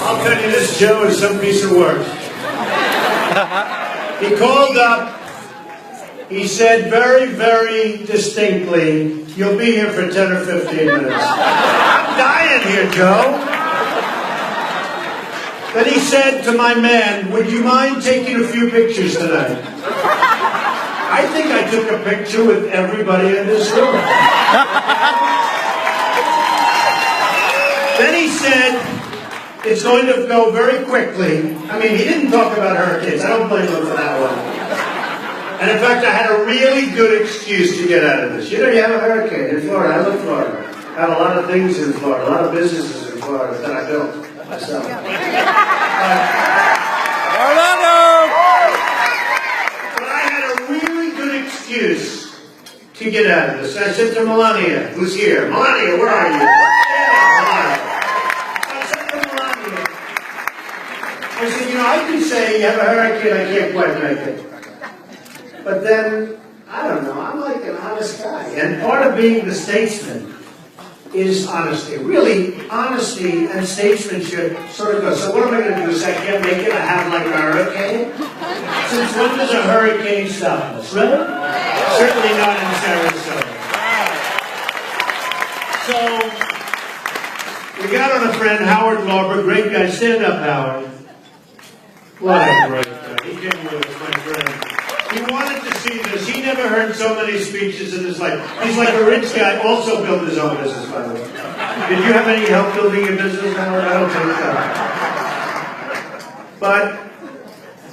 I'll tell you, this Joe is some piece of work. He called up, he said very, very distinctly, you'll be here for 10 or 15 minutes. I'm dying here, Joe. Then he said to my man, would you mind taking a few pictures tonight? I think I took a picture with everybody in this room. Then he said, it's going to go very quickly. I mean, he didn't talk about hurricanes. I don't blame him for that one. And in fact, I had a really good excuse to get out of this. You know, you have a hurricane in Florida. I love Florida. I have a lot of things in Florida, a lot of businesses in Florida that I built myself. But I had a really good excuse to get out of this. I said to Melania, who's here, Melania, where are you? I said, you know, I can say you have a hurricane, I can't quite make it. But then, I don't know, I'm like an honest guy. And part of being the statesman is honesty. Really, honesty and statesmanship sort of go. So what am I going to do? Say I can't make it, I have like a hurricane? Since when does a hurricane stop us, right? Certainly not in Sarasota. So, we got on a friend, Howard Lorber, great guy. Stand up, Howard. What a great guy. He came with us, my friend. He wanted to see this. He never heard so many speeches in his life. He's like a rich guy, also built his own business, by the way. Did you have any help building your business, Howard? I don't think so. But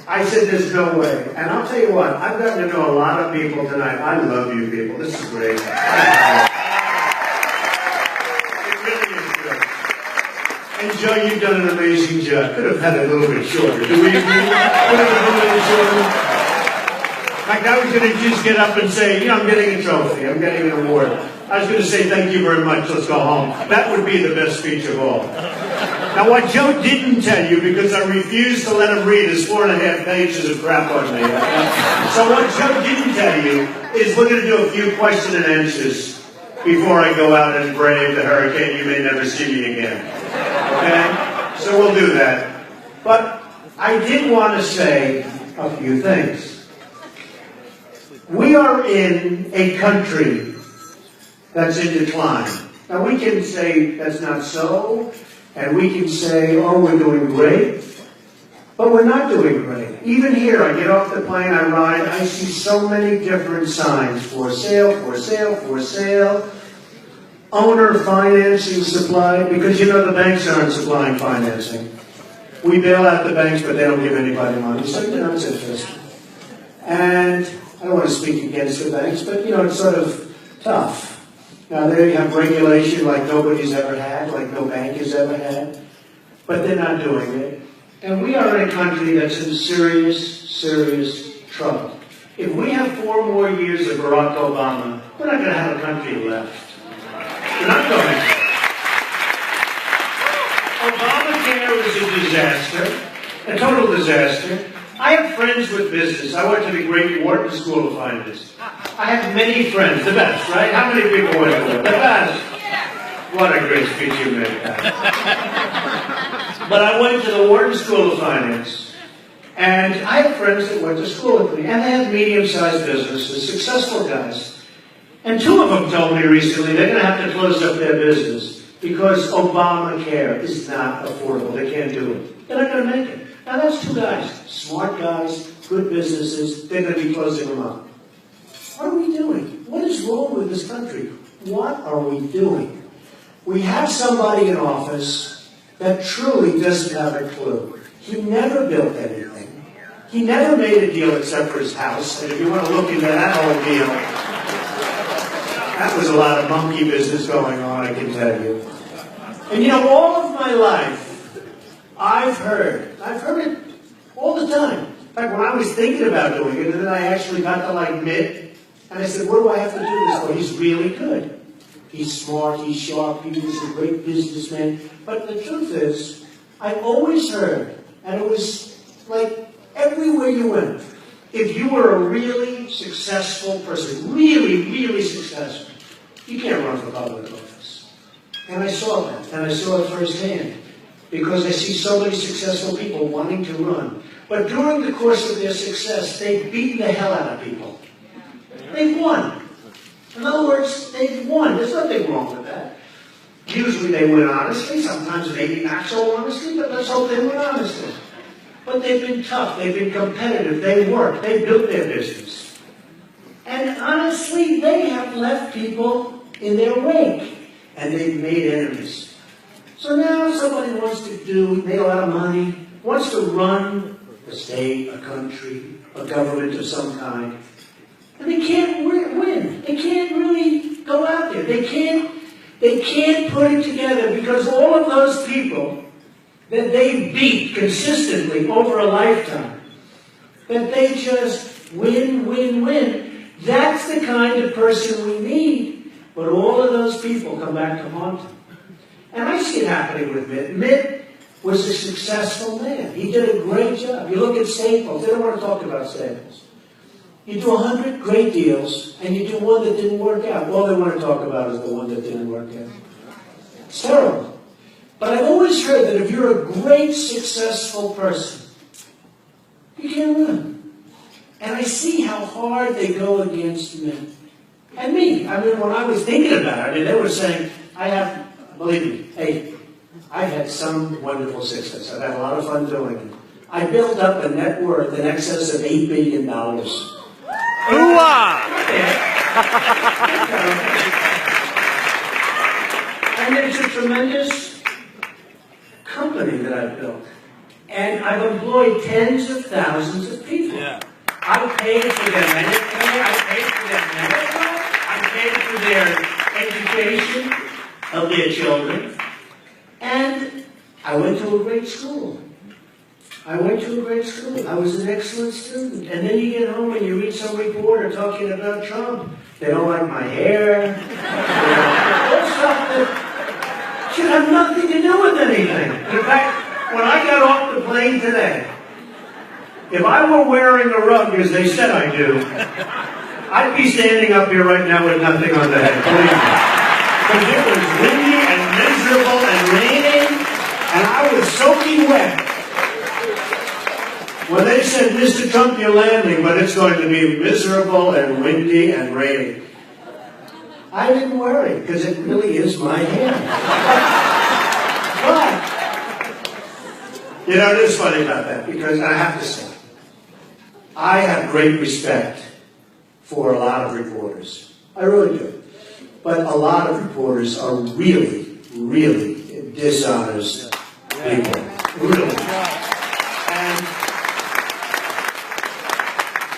I said, there's no way. And I'll tell you what, I've gotten to know a lot of people tonight. I love you people. This is great. And Joe, you've done an amazing job. Could have had it a little bit shorter. Do we agree? Could have been a little bit shorter. In fact, I was going to just get up and say, you know, I'm getting a trophy. I'm getting an award. I was going to say, thank you very much. Let's go home. That would be the best speech of all. Now, what Joe didn't tell you, because I refused to let him read his 4.5 pages of crap on me. So what Joe didn't tell you is we're going to do a few question and answers before I go out and brave the hurricane. You may never see me again. Okay? So we'll do that. But I did want to say a few things. We are in a country that's in decline. Now we can say that's not so, and we can say, oh, we're doing great, but we're not doing great. Even here, I get off the plane, I ride, I see so many different signs, for sale, for sale, for sale. Owner financing supplied, because you know the banks aren't supplying financing. We bail out the banks, but they don't give anybody money, so you know it's interesting. And I don't want to speak against the banks, but you know it's sort of tough. Now there you have regulation like nobody's ever had, like no bank has ever had, but they're not doing it. And we are in a country that's in serious, serious trouble. If we have 4 more years of Barack Obama, we're not going to have a country left. We're not going. Obamacare is a disaster, a total disaster. I have friends with business. I went to the great Wharton School of Finance. I have many friends, the best, right? How many people went to it? The best. What a great speech you made. But I went to the Wharton School of Finance, and I have friends that went to school with me, and they have medium-sized businesses, successful guys. And 2 of them told me recently they're going to have to close up their business because Obamacare is not affordable. They can't do it. They're not going to make it. Now that's 2 guys, smart guys, good businesses. They're going to be closing them up. What are we doing? What is wrong with this country? What are we doing? We have somebody in office that truly doesn't have a clue. He never built anything. He never made a deal except for his house. And if you want to look into that whole deal, that was a lot of monkey business going on, I can tell you. And you know, all of my life, I've heard it all the time. In fact, when I was thinking about doing it, and then I actually got to like mid, and I said, what do I have to do this for? He's really good. He's smart, he's sharp, he's a great businessman. But the truth is, I always heard, and it was like everywhere you went, if you were a really successful person, really, really successful, you can't run for public office. And I saw that, and I saw it firsthand. because I see so many successful people wanting to run. But during the course of their success, they've beaten the hell out of people. They've won. In other words, they've won. There's nothing wrong with that. Usually they win honestly, sometimes maybe not so honestly, but let's hope they win honestly. But they've been tough, they've been competitive, they work, they built their business. And honestly, they have left people in their wake, and they've made enemies. So now somebody wants to make a lot of money, wants to run a state, a country, a government of some kind, and they can't win. They can't really go out there. They can't put it together because all of those people that they beat consistently over a lifetime, that they just win, that's the kind of person we need. But all of those people come back to haunt them. And I see it happening with Mitt. Mitt was a successful man. He did a great job. You look at Staples. They don't want to talk about Staples. You do 100 great deals, and you do one that didn't work out. All they want to talk about is the one that didn't work out. It's terrible. But I've always heard that if you're a great, successful person, you can't win. And I see how hard they go against men. And me. I mean, when I was thinking about it, they were saying, believe me, hey, I've had some wonderful success. I've had a lot of fun doing it. I built up a net worth in excess of $8 billion. And it's a tremendous company that I've built. And I've employed tens of thousands of people. Yeah. I paid for their Medicare, I paid for their medical, I paid for their education of their children. And I went to a great school. I was an excellent student. And then you get home and you read some reporter talking about Trump. They don't like my hair. All stuff that should have nothing to do with anything. In fact, when I got off the plane today, if I were wearing a rug, as they said I do, I'd be standing up here right now with nothing on the head, believe me. Because it was windy and miserable and raining, and I was soaking wet. When they said, Mr. Trump, you're landing, but it's going to be miserable and windy and raining, I didn't worry, because it really is my hand. But, it is funny about that, because I have to say, I have great respect for a lot of reporters. I really do. But a lot of reporters are really, really dishonest people. Really. And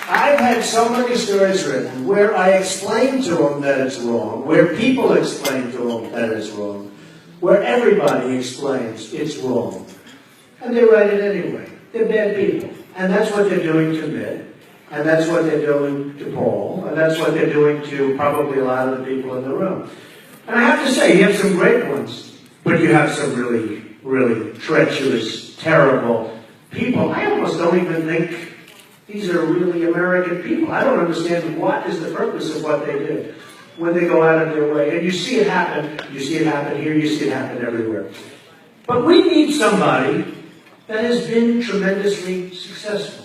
I've had so many stories written where I explain to them that it's wrong, where people explain to them that it's wrong, where everybody explains it's wrong. And they write it anyway. They're bad people. And that's what they're doing to Mitt. And that's what they're doing to Paul. And that's what they're doing to probably a lot of the people in the room. And I have to say, you have some great ones. But you have some really, really treacherous, terrible people. I almost don't even think these are really American people. I don't understand what is the purpose of what they do when they go out of their way. And you see it happen. You see it happen here. You see it happen everywhere. But we need somebody that has been tremendously successful.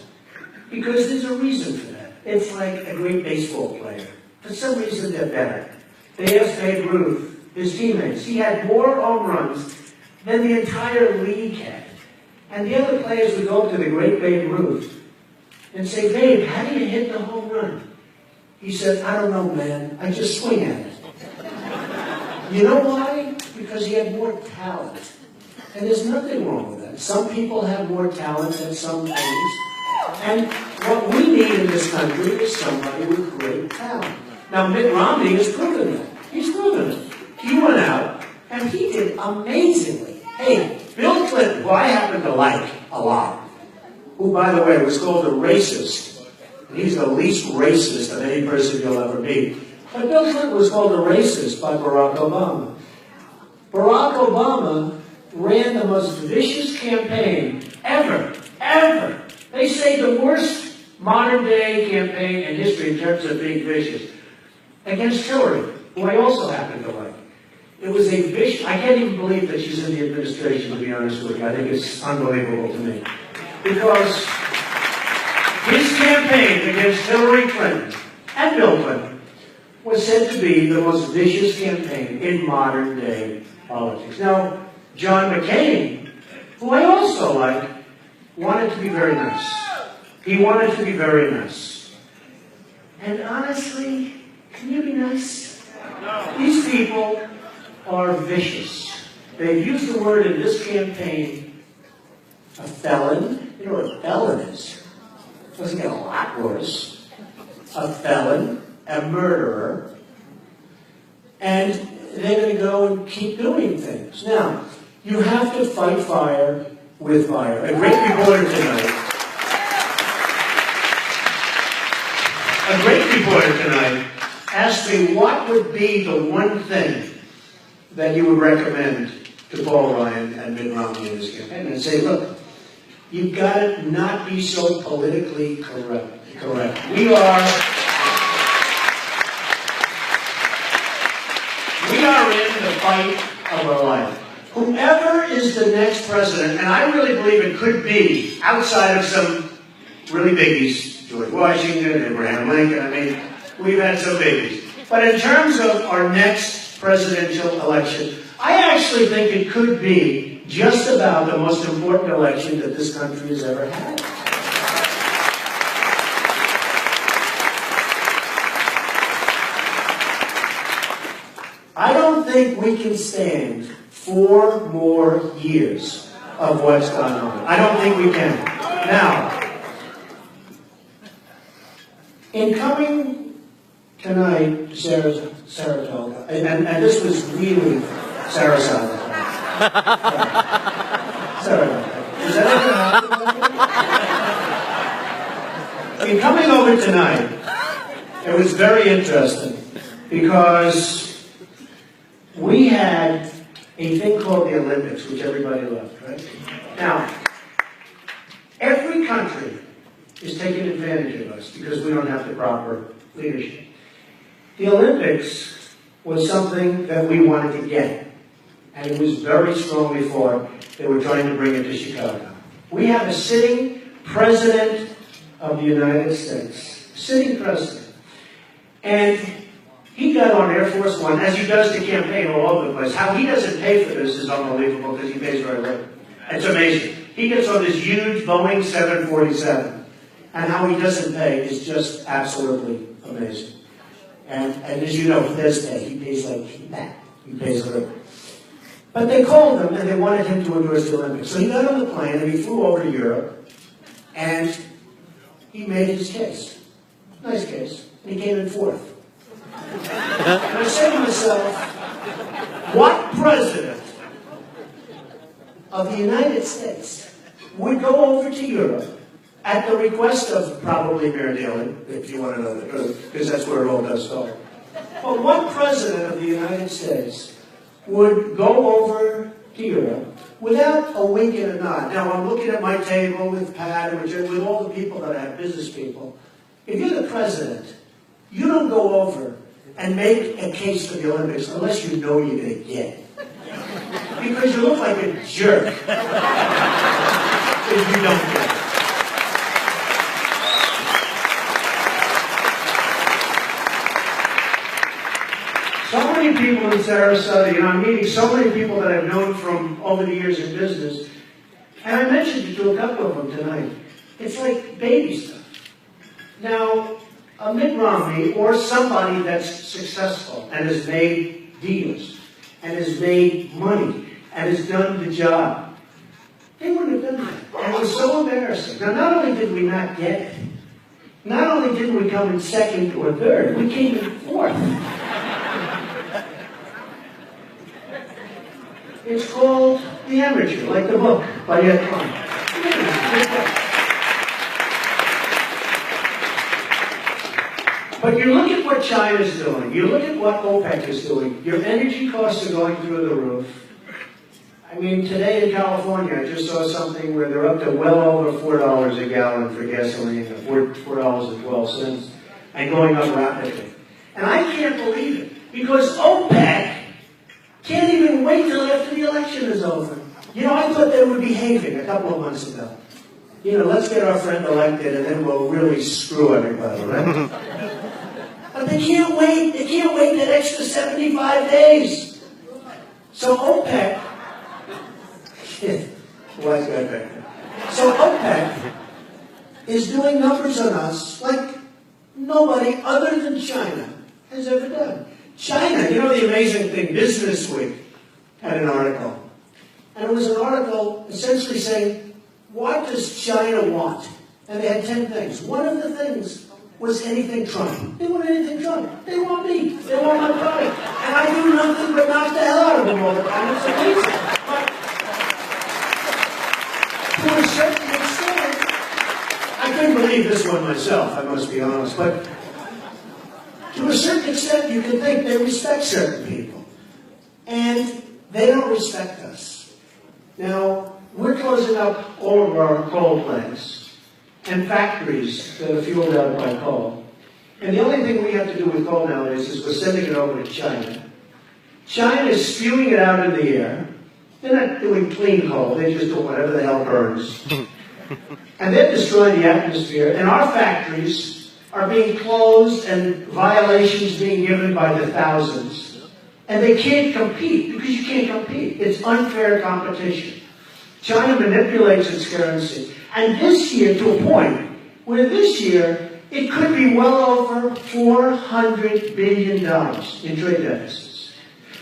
Because there's a reason for that. It's like a great baseball player. For some reason, they're better. They asked Babe Ruth, his teammates. He had more home runs than the entire league had. And the other players would go up to the great Babe Ruth and say, Babe, how do you hit the home run? He said, I don't know, man. I just swing at it. You know why? Because he had more talent. And there's nothing wrong with that. Some people have more talent than some things. And what we need in this country is somebody with great talent. Now, Mitt Romney has proven that. He's proven it. He went out, and he did amazingly. Hey, Bill Clinton, who I happen to like a lot, who, by the way, was called a racist, and he's the least racist of any person you'll ever meet. But Bill Clinton was called a racist by Barack Obama. Barack Obama ran the most vicious campaign ever. They say the worst modern-day campaign in history in terms of being vicious against Hillary, who I also happen to like. It was a vicious, I can't even believe that she's in the administration, to be honest with you. I think it's unbelievable to me. Because his campaign against Hillary Clinton and Bill Clinton was said to be the most vicious campaign in modern day politics. Now, John McCain, who I also like, wanted to be very nice. He wanted to be very nice. And honestly, can you be nice? No. These people are vicious. They've used the word in this campaign, a felon. You know what a felon is? It doesn't get a lot worse. A felon, a murderer, and they're going to go and keep doing things. Now, you have to fight fire with fire. A great reporter tonight asked me what would be the one thing that you would recommend to Paul Ryan and Mitt Romney in this campaign. And say, look, you've got to not be so politically correct. We are in the fight of our life. Whoever is the next president, and I really believe it could be, outside of some really biggies, George Washington, Abraham Lincoln, I mean, we've had some biggies. But in terms of our next presidential election, I actually think it could be just about the most important election that this country has ever had. I don't think we can stand 4 more years of what's gone on. I don't think we can. Now, in coming tonight to Saratoga, and this was really Sarasota. Saratoga. Is that ever happened? In coming over tonight, it was very interesting because we had a thing called the Olympics, which everybody loved, right? Now, every country is taking advantage of us because we don't have the proper leadership. The Olympics was something that we wanted to get, and it was very strongly fought. They were trying to bring it to Chicago. We have a sitting president of the United States, sitting president, and he got on Air Force One, as he does to campaign all over the place. How he doesn't pay for this is unbelievable because he pays very little. It's amazing. He gets on this huge Boeing 747, and how he doesn't pay is just absolutely amazing. And as you know, he does pay. He pays like that. He pays little. But they called him, and they wanted him to endorse the Olympics. So he got on the plane, and he flew over to Europe, and he made his case. Nice case. And he came in fourth. And I said to myself, what president of the United States would go over to Europe at the request of probably Mayor Daley, if you want to know the truth, because that's where it all does start. But what president of the United States would go over to Europe without a wink and a nod? Now, I'm looking at my table with Pat and with all the people that I have, business people. If you're the president, you don't go over and make a case for the Olympics unless you know you're going to get it. Because you look like a jerk if you don't get it. So many people in Sarasota, I'm meeting so many people that I've known from over the years in business, and I mentioned it to a couple of them tonight. It's like baby stuff. Now, a Mitt Romney or somebody that's successful and has made deals and has made money and has done the job, they wouldn't have done that. And it was so embarrassing. Now, not only did we not get it, not only didn't we come in second or third, we came in fourth. It's called The Amateur, like the book by Ed Klein. But you look at what China's doing. You look at what OPEC is doing. Your energy costs are going through the roof. I mean, today in California, I just saw something where they're up to well over $4 a gallon for gasoline, $4.12, and going up rapidly. And I can't believe it, because OPEC Can't even wait till after the election is over. You know, I thought they were behaving a couple of months ago. You know, let's get our friend elected and then we'll really screw everybody, right? But they can't wait. They can't wait that extra 75 days. So OPEC, wise guy back there. So OPEC is doing numbers on us like nobody other than China has ever done. China, you know the amazing thing, Business Week had an article. And it was an article essentially saying, what does China want? And they had 10 things. One of the things was anything Trump. They want anything Trump. They want me. They want my product. And I do nothing but knock the hell out of them all the time. It's amazing. But to a certain extent, I couldn't believe this one myself, I must be honest. But to a certain extent, you can think they respect certain people. And they don't respect us. Now, we're closing up all of our coal plants and factories that are fueled out by coal. And the only thing we have to do with coal nowadays is we're sending it over to China. China is spewing it out in the air. They're not doing clean coal. They just do whatever the hell burns. And they're destroying the atmosphere. And our factories are being closed and violations being given by the thousands. And they can't compete because you can't compete. It's unfair competition. China manipulates its currency. And this year, to a point, where this year, it could be well over $400 billion in trade deficits.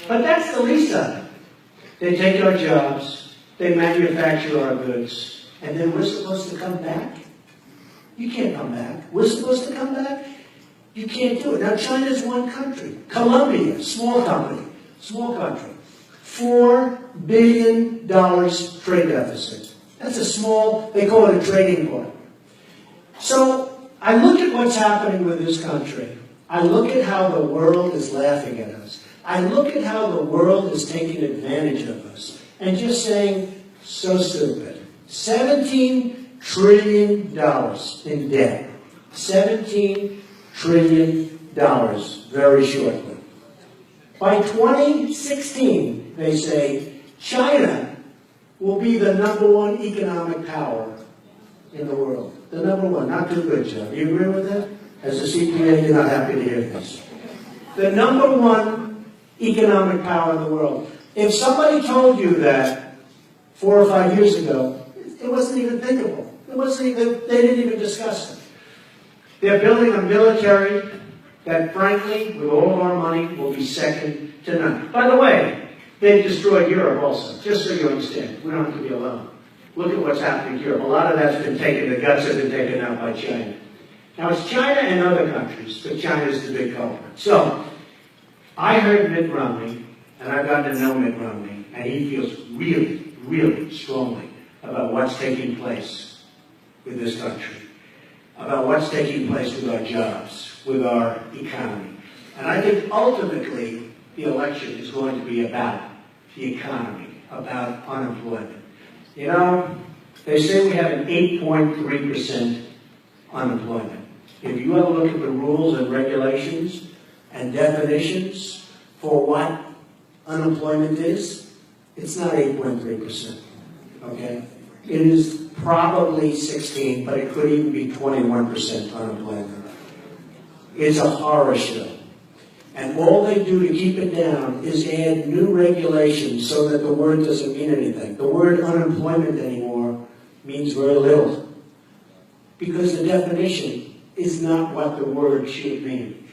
But that's the least of it. They take our jobs, they manufacture our goods, and then we're supposed to come back? You can't come back. We're supposed to come back? You can't do it. Now, China's one country. Colombia, small company, small country. $4 billion trade deficit. That's a small, they call it a trading partner. So I look at what's happening with this country. I look at how the world is laughing at us. I look at how the world is taking advantage of us and just saying, so stupid. $17 trillion in debt. $17 trillion very shortly. By 2016, they say, China will be the #1 economic power in the world. The #1, not too good, Joe. Do you agree with that? As a CPA, you're not happy to hear this. The #1 economic power in the world. If somebody told you that 4 or 5 years ago, it wasn't even thinkable. It wasn't even, they didn't even discuss it. They're building a military that, frankly, with all of our money, will be second to none. By the way, they've destroyed Europe also, just so you understand. We don't have to be alone. Look at what's happening in Europe. A lot of that's been taken, the guts have been taken out by China. Now, it's China and other countries, but China's the big culprit. So, I heard Mitt Romney, and I've gotten to know Mitt Romney, and he feels really, really strongly about what's taking place with this country, about what's taking place with our jobs, with our economy. And I think ultimately the election is going to be about the economy, about unemployment. You know, they say we have an 8.3% unemployment. If you ever look at the rules and regulations and definitions for what unemployment is, it's not 8.3%, okay? It is probably 16, but it could even be 21% unemployment. It's a horror show. And all they do to keep it down is add new regulations so that the word doesn't mean anything. The word unemployment anymore means very little, because the definition is not what the word should mean.